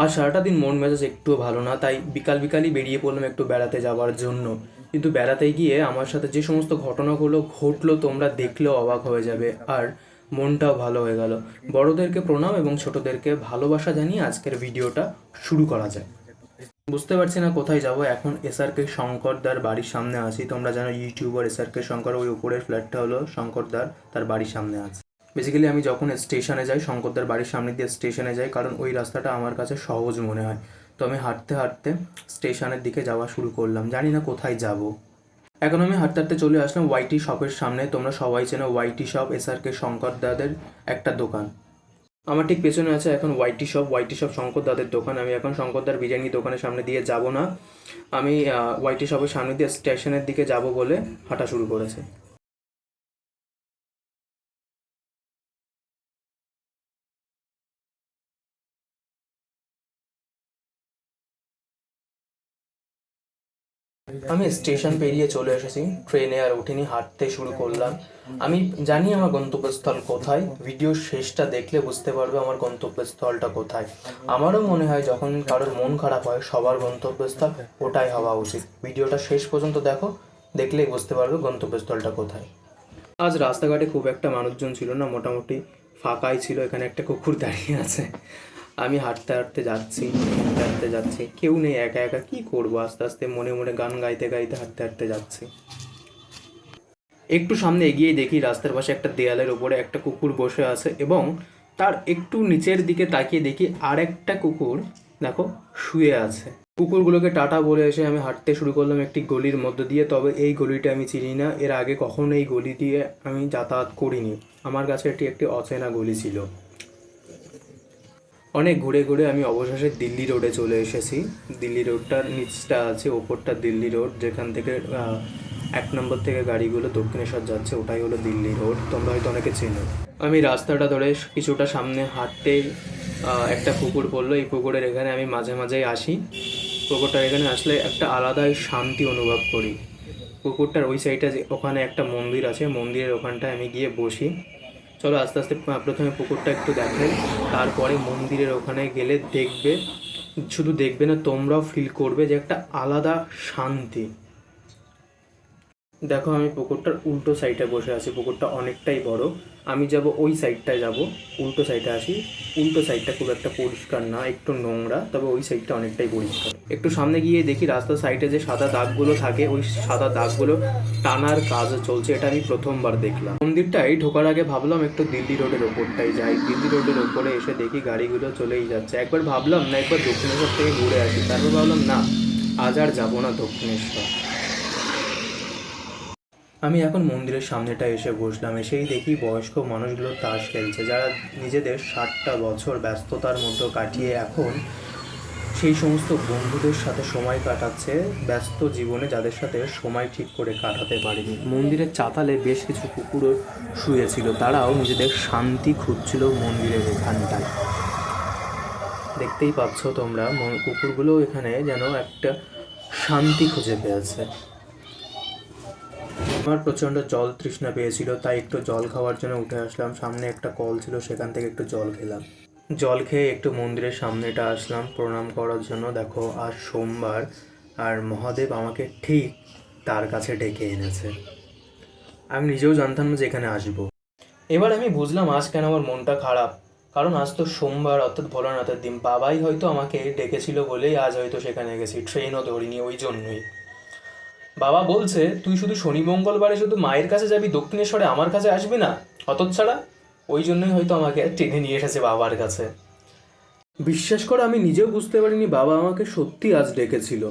আর সারাটা দিন মন মেজাজ একটুও ভালো না, তাই বিকালই বেরিয়ে পড়লাম একটু বেড়াতে যাওয়ার জন্য। কিন্তু বেড়াতে গিয়ে আমার সাথে যে সমস্ত ঘটনাগুলো ঘটলো তোমরা দেখলেও অবাক হয়ে যাবে, আর মনটাও ভালো হয়ে গেল। বড়োদেরকে প্রণাম এবং ছোটোদেরকে ভালোবাসা জানিয়ে আজকের ভিডিওটা শুরু করা যায়। বুঝতে পারছি না কোথায় যাব। এখন এসআরকে শঙ্করদার বাড়ির সামনে আছি। তোমরা জানো ইউটিউবার এসআরকে শঙ্কর, ওই উপরের ফ্ল্যাটটা হলো শঙ্করদার, তার বাড়ির সামনে আছে। বেসিক্যালি আমি যখন স্টেশনে যাই, শঙ্করদার বাড়ির সামনে দিয়ে স্টেশনে যাই, কারণ ওই রাস্তাটা আমার কাছে সহজ মনে হয়। তো আমি হাঁটতে হাঁটতে স্টেশনের দিকে যাওয়া শুরু করলাম, জানি না কোথায় যাব। এখন আমি হাঁটতে হাঁটতে চলে আসলাম ওয়াইটি শপের সামনে। তোমরা সবাই চেনো ওয়াইটি শপ, এসআরকে শঙ্করদাদের একটা দোকান। আমার ঠিক পেছনে আছে এখন ওয়াইটি শপ শঙ্করদাদের দোকান। আমি এখন শঙ্করদার বিরিয়ানি দোকানের সামনে দিয়ে যাব না, আমি ওয়াইটি শপের সামনে দিয়ে স্টেশনের দিকে যাব বলে হাঁটা শুরু করেছে। আমি স্টেশন পেরিয়ে চলে এসেছি, ট্রেনে আর উঠিনি, হাঁটতে শুরু করলাম। আমি জানি আমার গন্তব্যস্থল কোথায়, ভিডিও শেষটা দেখলে বুঝতে পারবে আমার গন্তব্যস্থলটা কোথায়। আমারও মনে হয় যখন কারোর মন খারাপ হয় সবার গন্তব্যস্থল ওটাই হওয়া উচিত। ভিডিওটা শেষ পর্যন্ত দেখো, দেখলেই বুঝতে পারবে গন্তব্যস্থলটা কোথায়। আজ রাস্তাঘাটে খুব একটা মানুষজন ছিল না, মোটামুটি ফাঁকাই ছিল। এখানে একটা কুকুর দাঁড়িয়ে আছে। আমি হাঁটতে হাঁটতে যাচ্ছি, হাঁটতে হাঁটতে যাচ্ছি, কেউ নেই, একা একা কী করবো। আস্তে আস্তে মনে মনে গান গাইতে গাইতে হাঁটতে হাঁটতে যাচ্ছি। একটু সামনে এগিয়ে দেখি রাস্তার পাশে একটা দেয়ালের ওপরে একটা কুকুর বসে আছে, এবং তার একটু নিচের দিকে তাকিয়ে দেখি আর একটা কুকুর, দেখো, শুয়ে আছে। কুকুরগুলোকে টাটা বলে এসে আমি হাঁটতে শুরু করলাম একটি গলির মধ্য দিয়ে। তবে এই গলিটা আমি চিনি না, এর আগে কখনো এই গলি দিয়ে আমি যাতায়াত করিনি। আমার কাছে এটি একটি অচেনা গলি ছিল। অনেক ঘুরে ঘুরে আমি অবশেষে দিল্লি রোডে চলে এসেছি। দিল্লি রোডটার নিচটা আছে, ওপরটা দিল্লি রোড, যেখান থেকে 1 নম্বর থেকে গাড়িগুলো দক্ষিণেশ্বর যাচ্ছে, ওটাই হলো দিল্লি রোড। তোমরা হয়তো অনেকে চেনো। আমি রাস্তাটা ধরে কিছুটা সামনে হাঁটতেই একটা পুকুর পড়লো। এই পুকুরের এখানে আমি মাঝে মাঝেই আসি। পুকুরটার এখানে আসলে একটা আলাদাই শান্তি অনুভব করি। পুকুরটার ওই সাইডে ওখানে একটা মন্দির আছে, মন্দিরের ওখানটায় আমি গিয়ে বসি। চলো আস্তে আস্তে প্রথমে পুকুরটা একটু দেখাই, তারপরে মন্দিরের ওখানে গেলে দেখবে, শুধু দেখবে না, তোমরাও ফিল করবে যে একটা আলাদা শান্তি। দেখো আমি পুকুরটার উল্টো সাইডে বসে আছি, পুকুরটা অনেকটাই বড়। আমি যাব ওই সাইডটায়, যাব উল্টো সাইডে আসি। উল্টো সাইডটা খুব একটা পরিষ্কার না, একটু নোংরা, তবে ওই সাইডটা অনেকটাই পরিষ্কার। একটু সামনে গিয়ে দেখি রাস্তার সাইডে যে সাদা দাগগুলো থাকে, ওই সাদা দাগগুলো টানার কাজ চলছে। এটা আমি প্রথমবার দেখলাম। মন্দিরটাই ঢোকার আগে ভাবলাম একটু দিল্লি রোডের ওপরটাই যাই। দিল্লি রোডের ওপরে এসে দেখি গাড়িগুলো চলেই যাচ্ছে। একবার ভাবলাম না একবার দক্ষিণেশ্বর থেকে ঘুরে আসি, তারপর ভাবলাম না, আজ আর যাবো না দক্ষিণেশ্বর। আমি এখন মন্দিরের সামনেটা এসে বসলাম। এসেই দেখি বয়স্ক মানুষগুলো তাস খেলছে, যারা নিজেদের 60টা বছর ব্যস্ততার মধ্যে কাটিয়ে এখন সেই সমস্ত বন্ধুদের সাথে সময় কাটাচ্ছে, ব্যস্ত জীবনে যাদের সাথে সময় ঠিক করে কাটাতে পারেনি। মন্দিরের চাতালে বেশ কিছু কুকুরও শুয়েছিল, তারাও নিজেদের শান্তি খুঁজছিল মন্দিরের এখানটায়। দেখতেই পাচ্ছ তোমরা, কুকুরগুলো এখানে যেন একটা শান্তি খুঁজে পেয়েছে। আমার প্রচণ্ড জল তৃষ্ণা পেয়েছিল, তাই একটু জল খাওয়ার জন্য উঠে আসলাম। সামনে একটা কল ছিল, সেখান থেকে একটু জল খেলাম। জল খেয়ে একটু মন্দিরের সামনেটা আসলাম প্রণাম করার জন্য। দেখো আজ সোমবার, আর মহাদেব আমাকে ঠিক তার কাছে ডেকে এনেছে। আমি নিজেও জানতাম না যে এখানে আসবো। এবার আমি বুঝলাম আজ কেন আমার মনটা খারাপ, কারণ আজ তো সোমবার, অর্থাৎ ভোলানাথের দিন। বাবাই হয়তো আমাকে ডেকেছিল বলেই আজ হয়তো সেখানে গেছি, ট্রেনও ধরিনি ওই জন্যই। বাবা বলছে তুই শুধু শনি মঙ্গলবারে শুধু মায়ের কাছে যাবি, দক্ষিণেশ্বরে আমার কাছে আসবি না, হতচ্ছাড়া। ওই জন্যই হয়তো আমাকে টেনে নিয়ে এসেছে বাবার কাছে। বিশ্বাস করো আমি নিজেও বুঝতে পারিনি বাবা আমাকে সত্যি আজ ডেকেছিল।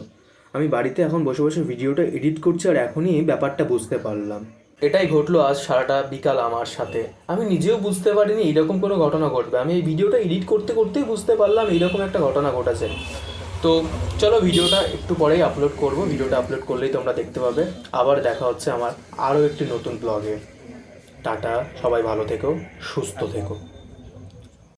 আমি বাড়িতে এখন বসে বসে ভিডিওটা এডিট করছি, আর এখনই ব্যাপারটা বুঝতে পারলাম। এটাই ঘটলো আজ সারাটা বিকাল আমার সাথে। আমি নিজেও বুঝতে পারিনি এইরকম কোনো ঘটনা ঘটবে। আমি এই ভিডিওটা এডিট করতে করতেই বুঝতে পারলাম এইরকম একটা ঘটনা ঘটেছে। তো চলো ভিডিওটা একটু পরেই আপলোড করব। ভিডিওটা আপলোড করলেই তোমরা দেখতে পাবে। আবার দেখা হচ্ছে আমার আরও একটি নতুন ব্লগে। টাটা, সবাই ভালো থেকো, সুস্থ থেকো।